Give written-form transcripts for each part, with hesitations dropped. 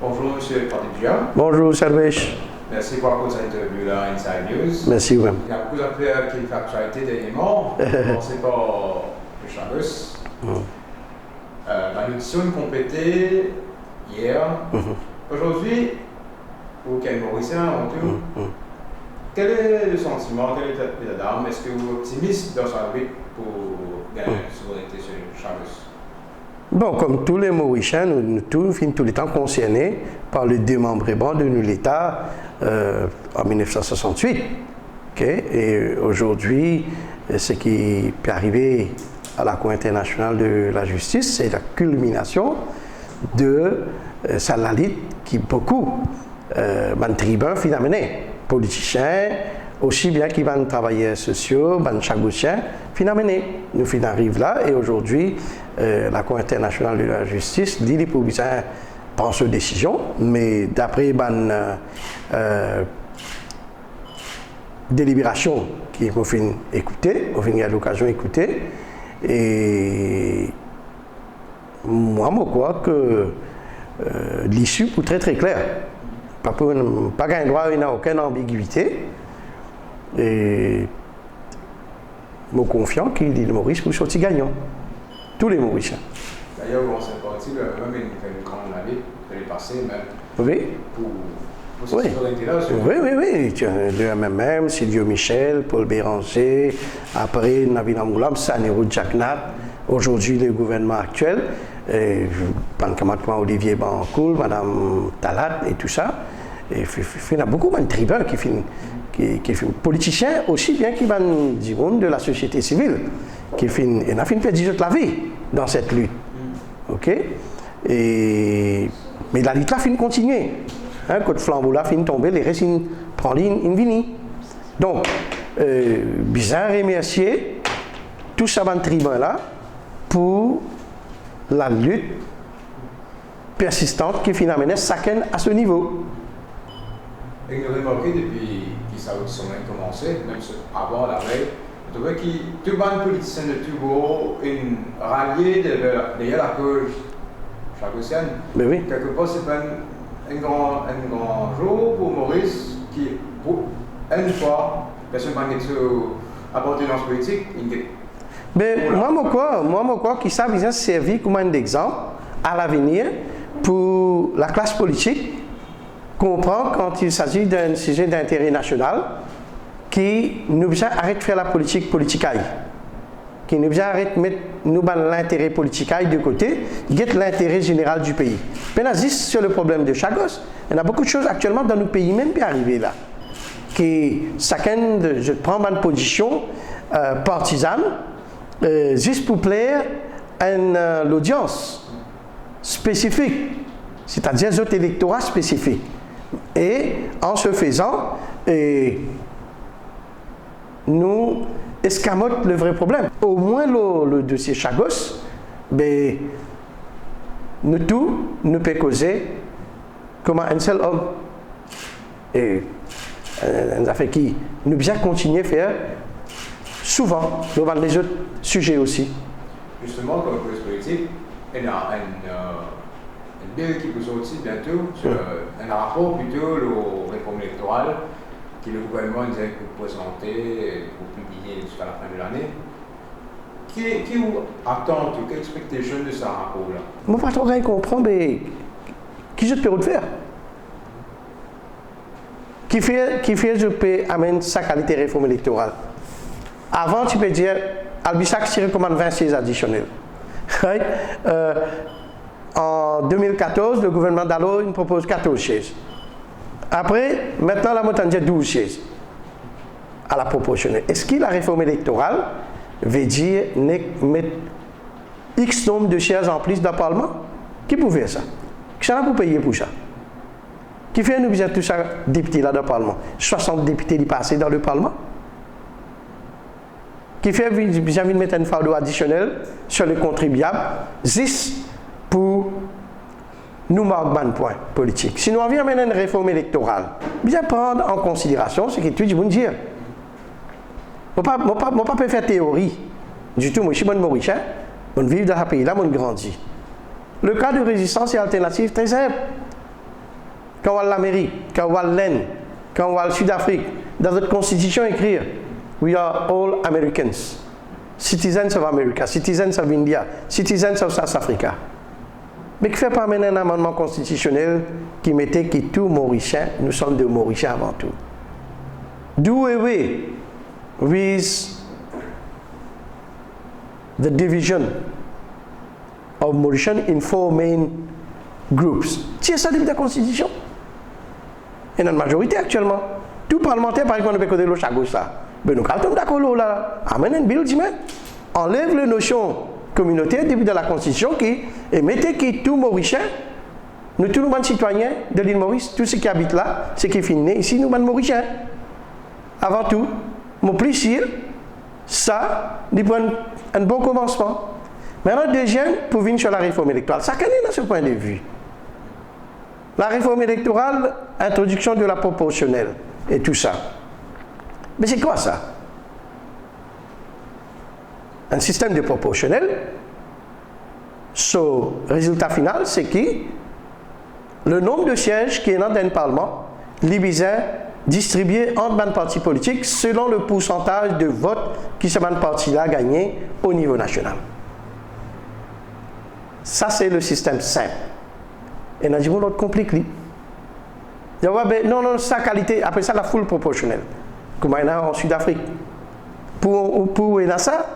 Bonjour, monsieur Patricia. Bonjour, Servèche. Merci pour cette interview-là, Inside News. Merci, oui. Il y a beaucoup d'affaires qui font actualité dernièrement. Commencez par le Chagos. La notition complétée hier. Aujourd'hui, au Quai Mauricien, en tout, quel est le sentiment, quel est l'état d'âme? Est-ce que vous êtes optimiste dans sa lutte pour gagner la souveraineté sur le Chagos? Bon, comme tous les Mauriciens, nous sommes tous les temps concernés par le démembrement de l'État en 1968. Okay? Et aujourd'hui, ce qui peut arriver à la Cour internationale de la justice, c'est la culmination de la lutte qui beaucoup de tribuns finalement, politiciens, aussi bien qui vont travailler sociaux, chagosiens, finalement, nous arrivons là et aujourd'hui, la Cour internationale de la justice, les provisoires prend cette décision, mais d'après délibération qui m'a fait écouter, on a l'occasion d'écouter, et moi, je crois que l'issue est très très claire. Pas gain droit, il n'y a aucune ambiguïté. Et je suis confiant que l'île Maurice peut sortir gagnant. Tous les Mauriciens. D'ailleurs, on s'est parti, même une grande année, de les passer même. Oui. Pour cette souveraineté-là. Oui. Le MMM, Sylvio Michel, Paul Béranger, après Navina Moulam, Sanero Jacknat, aujourd'hui le gouvernement actuel, Olivier Bancoul, Madame Talat et tout ça. Et il y a beaucoup de tribuns qui sont politiciens aussi bien qui sont de la société civile, qui ont perdu la vie dans cette lutte. OK? Mais la lutte là fin continuer. Quand le flambeau là fin tomber, les restes prennent une vini. Donc, bizarre remercier tous ces tribuns là pour la lutte persistante qui finalement chacun à ce niveau. Et nous avons remarqué depuis que ça a commencé, même avant la veille, vous trouvez que tout le monde politicien de Togo est rallié derrière la cause chagosienne. Mais oui. Quelque part, c'est pas un grand jour pour Maurice qui, pour une fois, personne n'a appartenance politique. Mais moi, je crois que ça vient servir comme un exemple à l'avenir pour la classe politique comprend quand il s'agit d'un sujet d'intérêt national qui nous arrête de faire la politique politicaille, qui nous arrête de mettre l'intérêt politicaille de côté, guette l'intérêt général du pays. Maintenant, juste sur le problème de Chagos, il y a beaucoup de choses actuellement dans nos pays même qui arrivent là, qui chacun je prends ma position partisane juste pour plaire à l'audience spécifique, c'est-à-dire un électorat spécifique. Et en ce faisant, nous escamote le vrai problème. Au moins le dossier Chagos, ben, nous tous, nous pouvons causer comme un seul homme. Et ça fait qui nous bien continuer à faire souvent devant les autres sujets aussi. Justement, comme cause politique, il y a une bill qui vous sortit bientôt sur un rapport plutôt aux réformes électorales que le gouvernement disait que vous présenter pour publier jusqu'à la fin de l'année. Qui vous attend, quelle expectation de ce rapport-là? Moi, pas trop rien comprendre, mais qui je peux le faire? Qui fait je peux amener sa qualité de réforme électorale? Avant, tu peux dire, Albisac s'y recommande 20 sièges additionnels. Right? En 2014, le gouvernement d'Allo propose 14 sièges. Après, maintenant, la montagne dit 12 sièges à la proportionnelle. Est-ce que la réforme électorale veut dire mettre X nombre de sièges en plus dans le Parlement? Qui peut faire ça? Qui s'en a pour payer pour ça? Qui fait nous tous ça députés là dans le Parlement? 60 députés qui passent dans le Parlement? Qui fait j'ai envie de mettre un fardeau additionnel sur les contribuables, 10 pour nous marquer un point politique. Si nous avions mené une réforme électorale, bien prendre en considération ce que tout le monde dit. Je ne peux pas faire théorie du tout. Moi, je suis bon Mauricien, je vis dans ce pays-là, je grandis. Le cas de résistance et alternative, très simple. quand on va l'Amérique, quand on va l'Inde, quand on va le Sud-Afrique, dans notre constitution écrire, we are all Americans, citizens of America, citizens of India, citizens of South Africa. Mais qui fait pas mener un amendement constitutionnel qui mettait que tous Mauriciens, nous sommes de Mauriciens avant tout. Do away with the division of Mauritians in 4 main groups. C'est ça depuis la Constitution. Et dans la majorité actuellement. Tout parlementaire, par exemple, on peut côté le chago ça. Mais nous sommes d'accord là. Amen un bill, enlève la notion communautaire depuis dans la Constitution qui et mettez que tout Mauricien, nous tous les citoyens de l'île Maurice, tous ceux qui habitent là, ceux qui sont nés ici, nous sommes Mauriciens. Avant tout, mon plaisir, ça, c'est un bon commencement. Maintenant, deuxième, pour venir sur la réforme électorale. Ça, quel est dans ce point de vue? La réforme électorale, introduction de la proportionnelle et tout ça. Mais c'est quoi ça? Un système de proportionnel, son résultat final, c'est que le nombre de sièges qui est dans un parlement, l'Ibizin, distribué entre les partis politiques selon le pourcentage de votes qui ce parti-là a gagné au niveau national. Ça, c'est le système simple. Et nous avons l'autre compliqué. Non, sa qualité, après ça, la foule proportionnelle. Comme il y a en Sud-Afrique. Pour ça,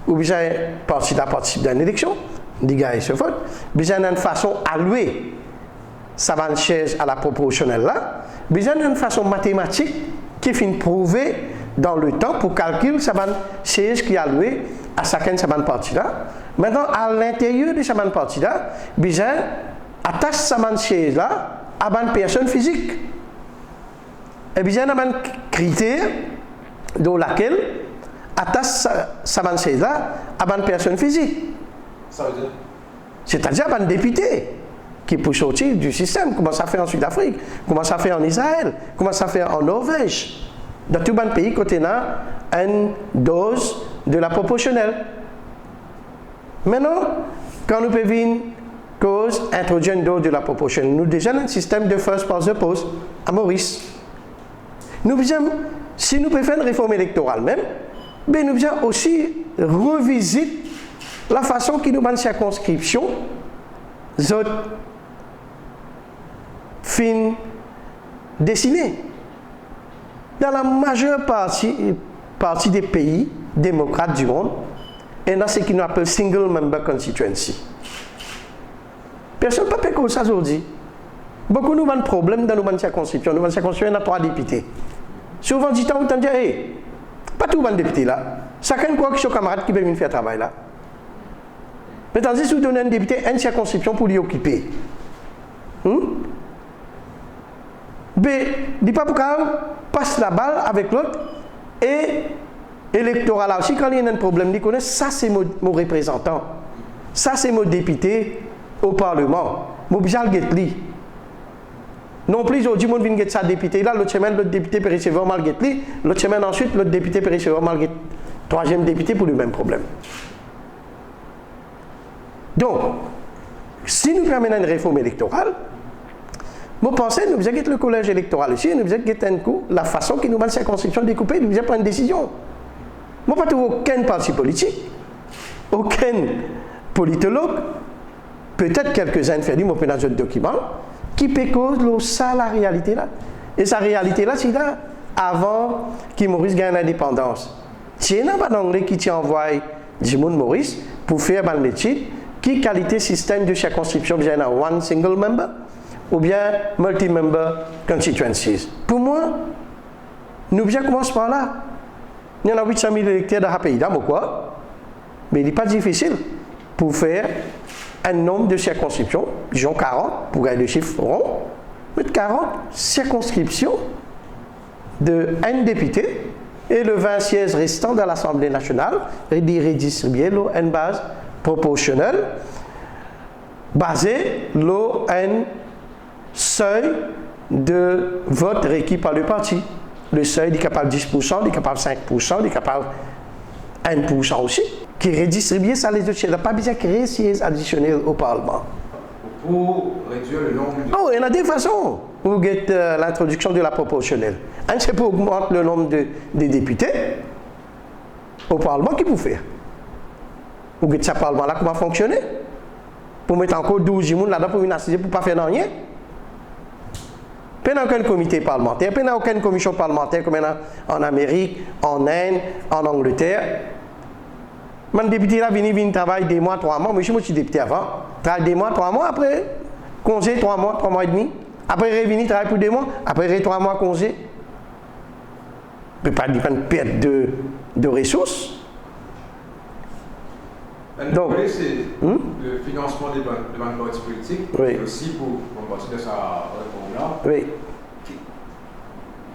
ou bien parti participe dans une élection, les gars se votent, bien une façon allouée ça va une chaise à la proportionnelle là, bien une façon mathématique qui finit prouver dans le temps pour calculer ça va une chaise qui est allouée à chacun de partie là. Maintenant à l'intérieur de cette partie là, bien attache cette chaise là à une personne physique. Et bien il y a un critère dans laquelle attache cette chaise là à une personne physique. Ça veut dire? C'est-à-dire un député qui peut sortir du système, comment ça fait en Sud-Afrique, comment ça fait en Israël, comment ça fait en Norvège. Dans tout le pays, côté là, une dose de la proportionnelle. Maintenant, quand nous pouvons cause introduire une dose de la proportionnelle, nous déjà un système de first past the post à Maurice. Nous si nous pouvons faire une réforme électorale même, ben nous devons aussi revisiter la façon qui nous donne circonscription, fin dessinée. Dans la majeure partie des pays démocrates du monde, il y a ce qu'on appelle single member constituency. Personne ne peut pas faire ça aujourd'hui. Beaucoup nous avons des problèmes dans nos circonscriptions. Nous avons circonscription, il y a 3 députés. Souvent, dit on dit, hey, pas tout le monde député là. Chacun croit que c'est un camarade qui peut venir faire travail là. Mais tandis que vous donnez un député une circonscription pour l'y occuper. Mais, il pas pour passe la balle avec l'autre et électoral aussi, quand il y a un problème, il connaît ça c'est mon représentant. Ça c'est mon député au Parlement. Mon bijal getli. Non plus, aujourd'hui, mon vient get sa député là, l'autre semaine, l'autre député peut recevoir mal getli, l'autre semaine ensuite, l'autre député peut recevoir mal getli. 3e député pour le même problème. Donc, si nous permettons une réforme électorale, vous pensez, nous devons le collège électoral ici, nous devons la façon que nous avons la circonscription découpée, nous devons prendre une décision. Moi, pas aucun parti politique, aucun politologue, peut-être quelques-uns fait du dans un document, qui peut causer ça, la réalité là. Et sa réalité là, c'est là, avant que Maurice gagne l'indépendance. C'est un pas d'anglais qui t'envoie du monde Maurice pour faire une étude qui qualité système de circonscription bien à one single member ou bien multi-member constituencies. Pour moi, nous bien commencer par là. Il y en a 800 000 électeurs dans le pays, quoi. Mais il n'est pas difficile pour faire un nombre de circonscriptions, disons 40, pour gagner le chiffre rond, mais 40 circonscriptions de un député et le 20 sièges restants dans l'Assemblée nationale, redistribués à une base proportionnelle, basée sur un seuil de vote requis par le parti. Le seuil est capable de 10%, il est capable de 5%, il est capable de 1% aussi, qui redistribue ça les autres sièges. Il n'a pas besoin de créer sièges additionnels au Parlement. Pour réduire le nombre de... Oh, il y en a des façons. vous avez l'introduction de la proportionnelle. C'est pour augmenter le nombre des députés au Parlement qui vous fait. Vous avez ce Parlement-là comment fonctionner? Pour mettre encore 12 personnes là-dedans pour une assise pour ne pas faire rien. Il n'y a aucun comité parlementaire, il n'y a aucune commission parlementaire comme en Amérique, en Inde, en Angleterre. Mon député là vient travailler 2 mois, 3 mois. Moi, je suis député avant. Travaille 2 mois, 3 mois, après, congé 3 mois, 3 mois et demi. Après, revenir travailler pour 2 mois. Après, 3 mois, congé. Il ne peut pas dire une perte de ressources. Donc, c'est le financement des partis politiques, et aussi pour partie de sa réforme-là. Oui.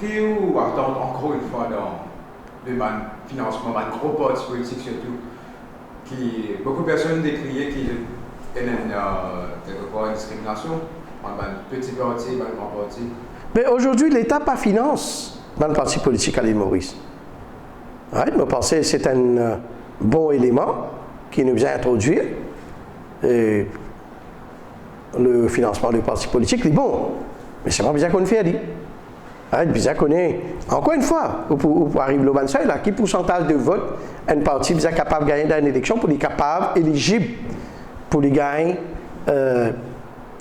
Qui vous attend encore une fois dans le financement d'un gros parti politique surtout, qui beaucoup de personnes décriaient qu'il y a une discrimination entre un petit parti et un grand parti. Mais aujourd'hui, l'État pas finance dans le parti politique à l'île Maurice. Ouais, je pense que c'est un bon élément qui nous a introduit. Et le financement du parti politique est bon, mais c'est pas bien qu'on le fait. Bien qu'on est, encore une fois, pour arriver au seuil, là, qui pourcentage de vote un parti est capable de gagner dans une élection pour les capables, éligibles pour les gagner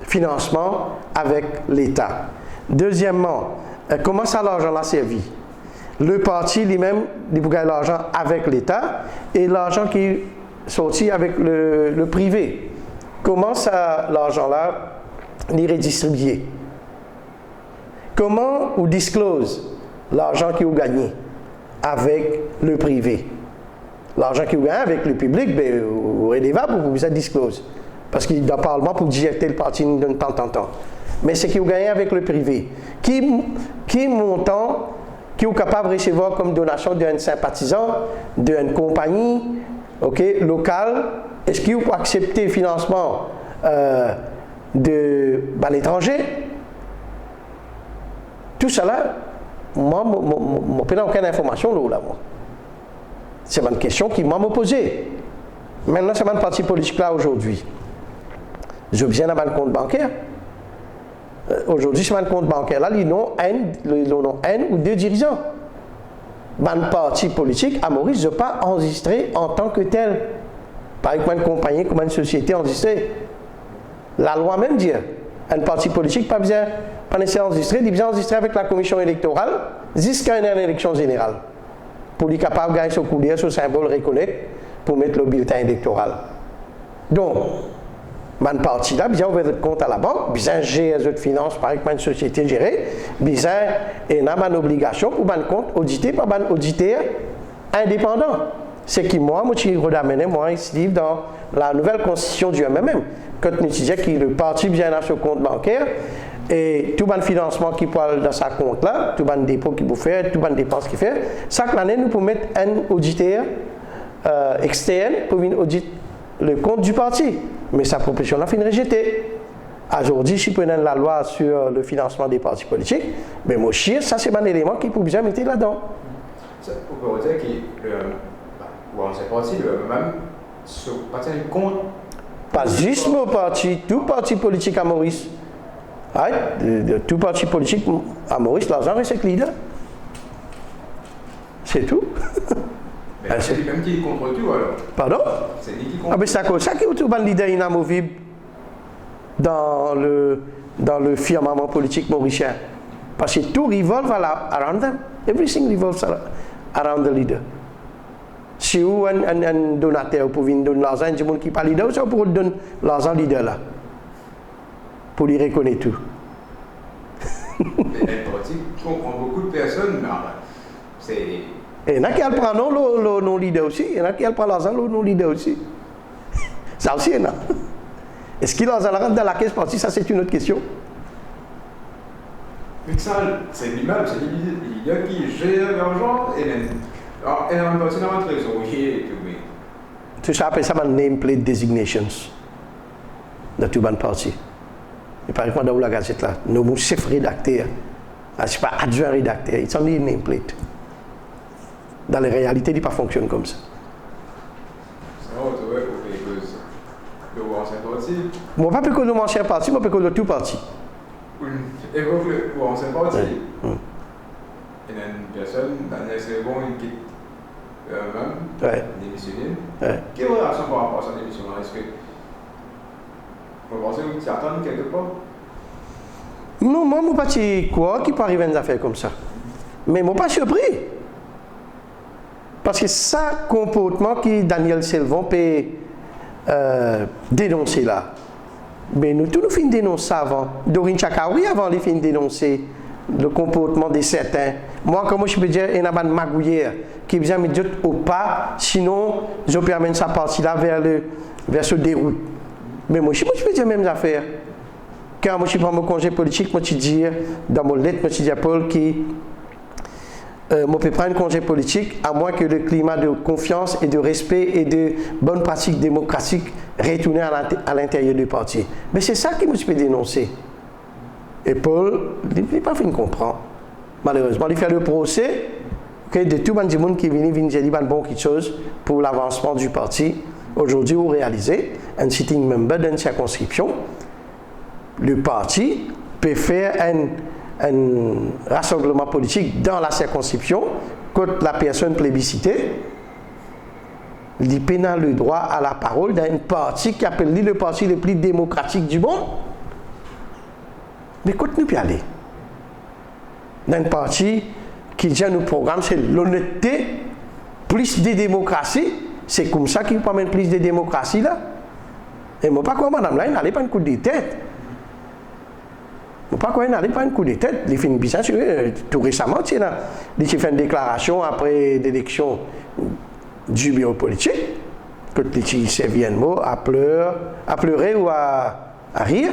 financement avec l'État. Deuxièmement, comment ça l'argent l'a servi? Le parti lui-même, il gagne l'argent avec l'État et l'argent qui sorti avec le privé. Comment ça, l'argent-là, est redistribué? Comment on disclose l'argent qui est gagné avec le privé? L'argent qui est gagné avec le public, ben, vous êtes débat pour vous disclose. Parce qu'il dans le Parlement pour dire tel parti ne donne pas tant. Mais c'est qui est gagné avec le privé. Qui montant, qui est capable de recevoir comme donation d'un sympathisant, d'une compagnie, local, est-ce qu'il faut accepter le financement de l'étranger? Tout cela, moi, je n'ai aucune information là. C'est une question qui m'a posée. Maintenant, c'est un parti politique là aujourd'hui. Je viens dans un compte bancaire. Aujourd'hui, c'est un compte bancaire là, ils ont un ou 2 dirigeants. Un parti politique à Maurice ne pas enregistré en tant que tel. Pas comme une compagnie, comme une société enregistrée. La loi même dit, un parti politique pas besoin pas nécessairement enregistré, il besoin enregistré avec la commission électorale jusqu'à une élection générale. Pour lui capable de gagner son couleur, son symbole reconnaître pour mettre le bulletin électoral. Donc, un parti là, besoin ouvrir compte à la banque, besoin gérer les autres finances par exemple une société gérée, besoin et a une obligation pour un compte audité par un auditeur indépendant. C'est qui moi je redamène moi ici dans la nouvelle constitution du MMM. Quand nous disons que le parti vient dans ce compte bancaire et tout le financement qui peut aller dans sa compte là, tout le dépôt qu'il peut faire, tout le dépense qu'il fait, chaque année nous pouvons mettre un auditeur externe pour venir auditer le compte du parti. Mais sa proposition là finit rejetée. Aujourd'hui, si vous prenez la loi sur le financement des partis politiques, mais moi, ça c'est un élément qui peut bien mettre là-dedans. Vous pouvez dire que c'est parti même sur partir du compte. Pas juste nos partis, tout parti politique à Maurice. Tout parti politique à Maurice, l'argent reste leader. C'est tout. Mais c'est lui-même qui contrôle tout alors. Pardon? C'est lui qui contrôle. Mais c'est ça qui est tout le leader inamovible dans le firmament politique mauricien. Parce que tout revolve around them. Everything revolves around the leader. Si vous un donateur pour venir donner l'argent, il y a des gens qui ne sont pas leader, ça pour donner l'argent leader là. Pour lui reconnaître tout. Mais la politique comprend beaucoup de personnes, mais c'est. Et il y en a qui prennent le non-leader aussi, il y en a qui prennent l'argent le non-leader aussi. Ça aussi, il y en a. Est-ce qu'il rentre dans la caisse partie? Ça, c'est une autre question. Mais ça, c'est lui-même, c'est le leader qui gère l'argent et même. Alors, elle a une partie dans votre trésorier et tout, mais. Tout ça appelle ça un nameplate designations de tout le parti. Et par exemple, dans la gazette là, nous chef rédacteur, ce n'est pas adjoint rédacteur, c'est un nameplate. Dans la réalité, il ne fonctionne pas comme ça. C'est vrai, pour faire de l'ancien parti. Moi, pas que de l'ancien parti, moi, pas que de tout parti. Bon, c'est parti. Il y a une personne, Daniel Selvon, une quitte même, démissionné. Quelle réaction par rapport à sa démission? Est-ce que vous pensez que vous attendez quelque part? Non, moi, je ne sais pas quoi qui peut arriver à une affaire comme ça. Mais je ne suis pas surpris. Parce que ça, comportement que Daniel Selvon peut dénoncer là. Mais nous, tous nous finissons dénoncer avant. Dorine Chakaoui, avant, les finissent dénoncer le comportement de certains. Moi, comme je peux dire, il y a une magouillère qui vient me dire au pas, sinon, je peux amener sa partie-là vers ce déroute. Mais moi, je peux dire les mêmes affaires. Quand moi, je prends mon congé politique, moi, je dis, dans mon lettre, moi, je dis à Paul qui moi, je peux prendre un congé politique à moins que le climat de confiance et de respect et de bonnes pratiques démocratiques retourne à l'intérieur du parti. Mais c'est ça que je peux dénoncer. Et Paul, il n'a pas fini de comprendre. Malheureusement, il fait le procès que de tout le monde qui vient dire bon quelque chose pour l'avancement du parti. Aujourd'hui, vous réalisez, un sitting member d'une circonscription, le parti peut faire un rassemblement politique dans la circonscription contre la personne plébiscitée. Il pénal le droit à la parole d'un parti qui appelle le parti le plus démocratique du monde. Mais quand nous peut aller d'un parti qui déjà nous programme, c'est l'honnêteté, plus de démocratie. C'est comme ça qu'il peut mettre plus de démocratie là. Et moi pas quoi madame là, il n'allait pas un coup de tête. Pas quoi, il n'allait pas un coup de tête. Il fait une bizarre, tout récemment, il a fait une déclaration après l'élection du bureau politique, que il servi un mot à pleurer ou à rire.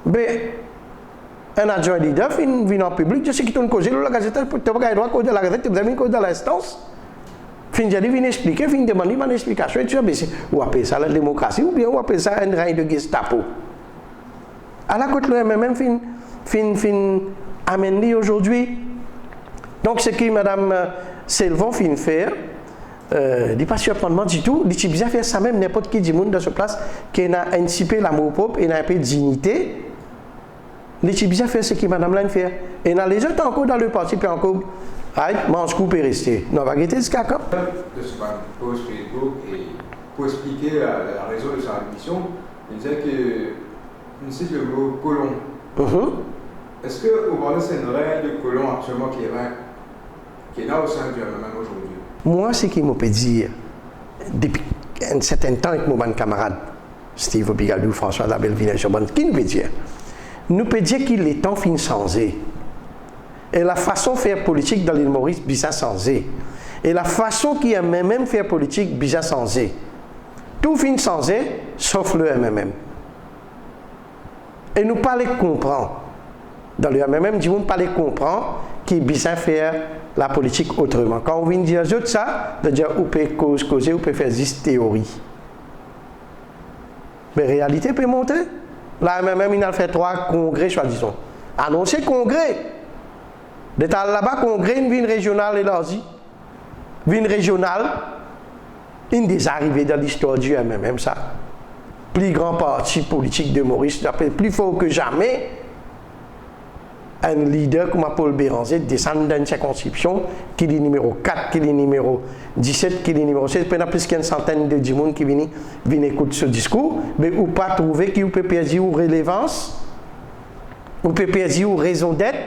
Mais un adjoint leader vient en public, je sais qu'il tourne cause, la gazette, tu n'as pas le droit de cause de la gazette, tu as mis cause de l'instance. Fin de vient expliquer, fin demander une explication, et tu as baissé. Ou appelle ça la démocratie, ou bien on appelle ça un règne de Gestapo. À la côte, le MMM fin amène aujourd'hui. Donc, ce que Mme Selvon fin faire, il n'est pas surprenant du tout. Il dit bien faire ça même n'importe qui du monde dans ce place qui a anticipé l'amour propre et un peu de dignité. Il dit bien faire ce que Mme Lane fait. Et dans les autres encore dans le parti, puis encore, mange coupe et rester. Non, va guetter ce caca. De ce post Facebook et pour expliquer la raison de sa mission, il disait que il cite le mot colon. Est-ce que vous parlez c'est une règle de colon actuellement qui est là au sein du MMM aujourd'hui? Moi, ce qu'il m'a peut dire, depuis un certain temps avec mon camarade, Steve Obigadou, François Labelle-Villeneuve, qui nous peut dire? Nous peut dire qu'il est temps fin changé. Et la façon de faire politique dans l'île Maurice, bizarre changé. Et la façon qu'il y a même faire politique, bizarre changé. Tout fin changé, sauf le MMM. Et nous pas les comprendre. Dans le MMM, nous ne pas les comprendre qui bizarre faire la politique autrement. Quand on vient dire ça, de dire on peut causer, on peut faire juste théorie. Mais la réalité peut montrer. Là, MMM, il a fait 3 congrès, soi-disant. Annoncé congrès. D'état là-bas, congrès, une ville régionale élargie. Ville régionale, une des arrivées dans l'histoire du MMM, ça. Plus grand parti politique de Maurice, plus fort que jamais, un leader comme Paul Béranger descend d'une circonscription qui est le numéro 4, qui est le numéro 17, qui est le numéro 16, il y a plus qu'une centaine de gens qui viennent écouter ce discours, mais ou pas trouver qui peut perdre une relevance, ou peut perdre une raison d'être,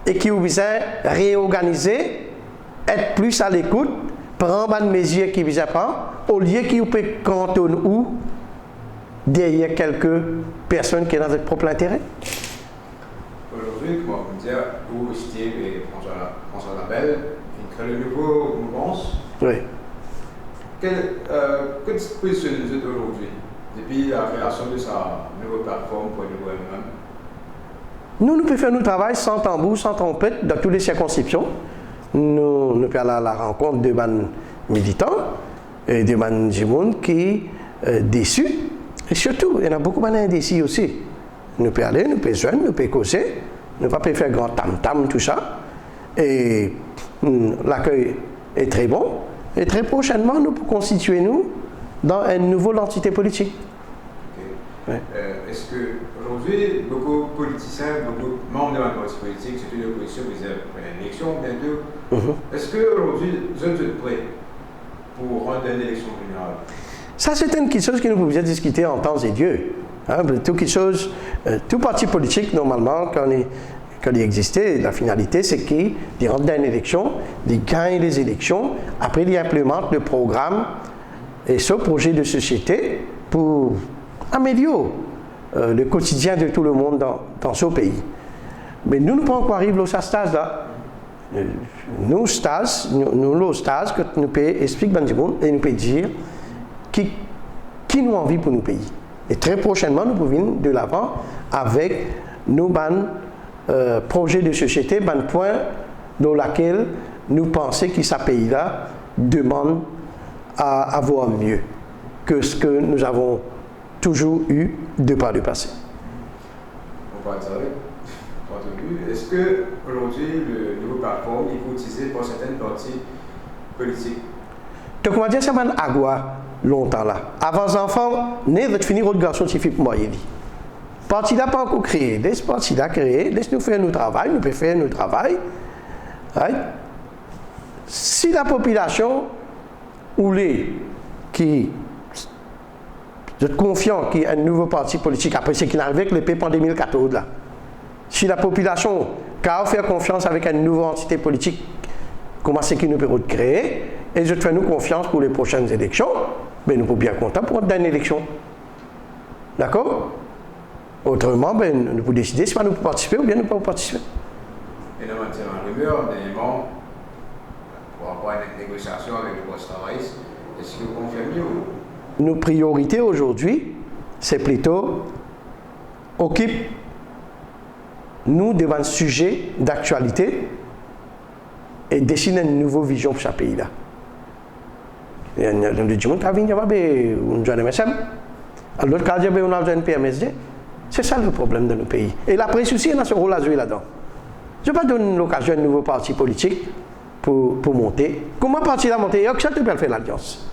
et qui ont besoin de réorganiser, être plus à l'écoute, prendre des mesures qui visent à prendre, au lieu qu'ils peut cantonner où derrière quelques personnes qui ont leur propre intérêt. Aujourd'hui, comment vous dire, vous, Steve et François Labelle, ils créent le nouveau mouvement. Oui. Que disposition vous êtes aujourd'hui, depuis la création de sa nouvelle plateforme pour le nouveau MMM? Nous pouvons faire notre travail sans tambour, sans trompette, dans toutes les circonscriptions. Nous pouvons aller à la rencontre de militants et de gens qui sont déçus. Et surtout, il y en a beaucoup d'indécis aussi. Nous pouvons aller, nous pouvons joindre, nous pouvons causer, nous pouvons faire grand tam-tam, tout ça. Et l'accueil est très bon. Et très prochainement, nous pouvons constituer nous dans une nouvelle entité politique. Okay. Ouais. Est-ce qu'aujourd'hui, beaucoup de politiciens, beaucoup de membres de la parti politique, surtout de l'opposition, vous avez une élection bientôt. Est-ce qu'aujourd'hui, vous êtes prêts pour rendre une élection générale? Ça, c'est quelque chose que nous pouvions discuter en temps et lieu. Hein, tout parti politique, normalement, quand il existait, la finalité, c'est qu'il rentre dans une élection, il gagne les élections, après il implémente le programme et ce projet de société pour améliorer le quotidien de tout le monde dans ce pays. Mais nous ne pouvons pas encore arriver à ce stade-là. Nous, le stage que nous pouvons expliquer à monde et nous pouvons dire qui nous envie pour nos pays. Et très prochainement, nous pouvons de l'avant avec nos projets de société, point dans lequel nous pensons que ce pays-là demande à avoir mieux que ce que nous avons toujours eu de par le passé. On va dire, est-ce qu'aujourd'hui, le nouveau plateforme est utilisé par certaines parties politiques? Donc, on va dire que ça va avoir longtemps là. Avant les enfants, né de finir autre garçon qui fait pour moi. Parti là pas encore créé. Laisse parti là créé. Laisse nous faire notre travail. Nous pouvons faire notre travail. Right? Si la population ou les qui êtes confiant qu'il y a un nouveau parti politique après ce qui est arrivé avec le PEP en 2014 là. Si la population a fait confiance avec une nouvelle entité politique, comment c'est qu'il nous peut créer, et je fais nous confiance pour les prochaines élections, mais nous pouvons bien compter pour une élection. D'accord? Autrement, nous pouvons décider si nous pouvons participer ou bien nous ne pouvons pas participer. Et dans matière de rumeur, dernièrement, pour avoir une négociation avec le poste travailliste, est-ce que vous confirmez ou? Nos priorités aujourd'hui, c'est plutôt occupe nous devant un sujet d'actualité et dessiner une nouvelle vision pour chaque pays-là. Il y a des gens qui viennent de MSM, à l'autre cas, on a besoin de PMSD. C'est ça le problème de nos pays. Et la presse aussi, on a ce rôle à jouer là-dedans. Je ne vais pas donner l'occasion à un nouveau parti politique pour monter. Comment parti là monter? Il y a que ça qui peut faire l'alliance.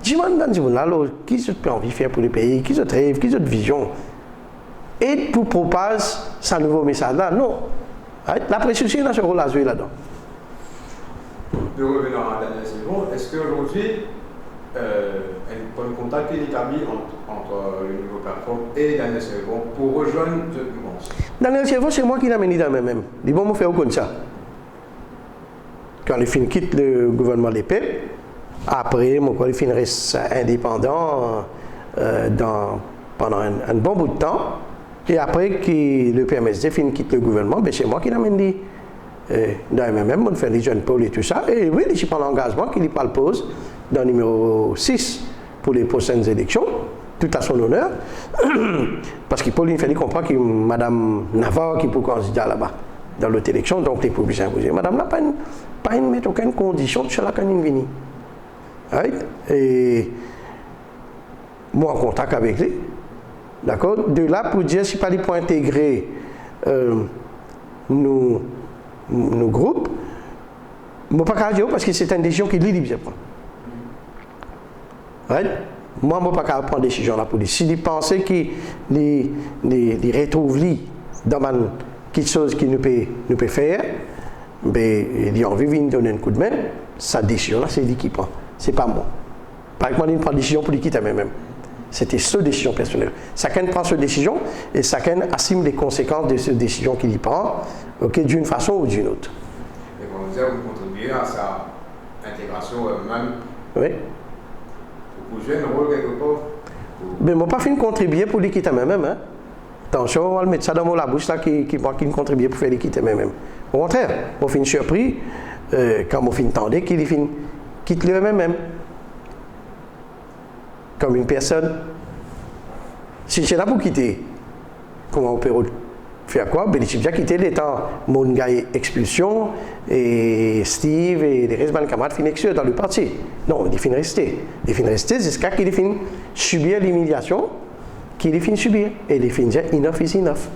Dis-moi, qui a envie de faire pour le pays, qui a rêve, qui a vision. Et pour propager ce nouveau message-là, non. La presse aussi, on a ce rôle à jouer là-dedans. De revenir à la dernière saison, est-ce qu'aujourd'hui, un contact est établi entre le nouveau plateforme et Daniel Servon pour rejoindre ce mouvement? Daniel Servon, c'est moi qui l'ai amené dans même. Ils vont me faire comme ça. Quand il quitte le gouvernement de l'EPEP, après, il fin reste indépendant pendant un bon bout de temps. Et après que le PMSD quitte le gouvernement, c'est moi qui l'amène dans le MMM, on fait les jeunes pôles et tout ça. Et oui, je prends l'engagement qu'il pas le pose dans le numéro 6 pour les prochaines élections, tout à son honneur. Parce que Pauline fait comprendre que Mme Navarre qui peut candidat là-bas dans l'autre élection, donc les publics imposés. Madame n'a pas mettre aucune condition de cela quand il vient. Right? Et moi en contact avec lui. D'accord? De là pour dire si pas les points intégrer nos groupes, je ne peux pas dire parce que c'est une décision qui est libre. Right? Moi, je ne peux pas prendre une décision la police. S'il pense qu'il retrouve dans quelque chose qu'il nous peut faire, ben, il a envie de nous donner un coup de main, sa décision là, c'est lui qui prend. Ce n'est pas moi. Par exemple, il prend une décision pour lui quitter même. C'était sa décision personnelle. Chacun prend cette décision et chacun assume les conséquences de cette décision qu'il prend, okay, d'une façon ou d'une autre. Et comme vous dites, vous contribuez à sa intégration même. Oui. Vous jouez un rôle quelque part? Mais je n'ai pas fait contribuer pour l'équité même. Hein? Attention, on va mettre ça dans la bouche là, qui contribue pour faire l'équité même. Au contraire, je suis surpris quand je suis entendu qu'il quitte le même. Comme une personne. Si c'est là pour quitter, comment on peut faire quoi? Ben, il a quitté les temps, mon gars expulsion, et Steve et les restes de camarades finissent dans le parti. Non, ils finissent rester. Ils finissent rester jusqu'à qu'ils finissent subir l'humiliation qu'ils finissent subir. Et ils finissent dire enough is enough.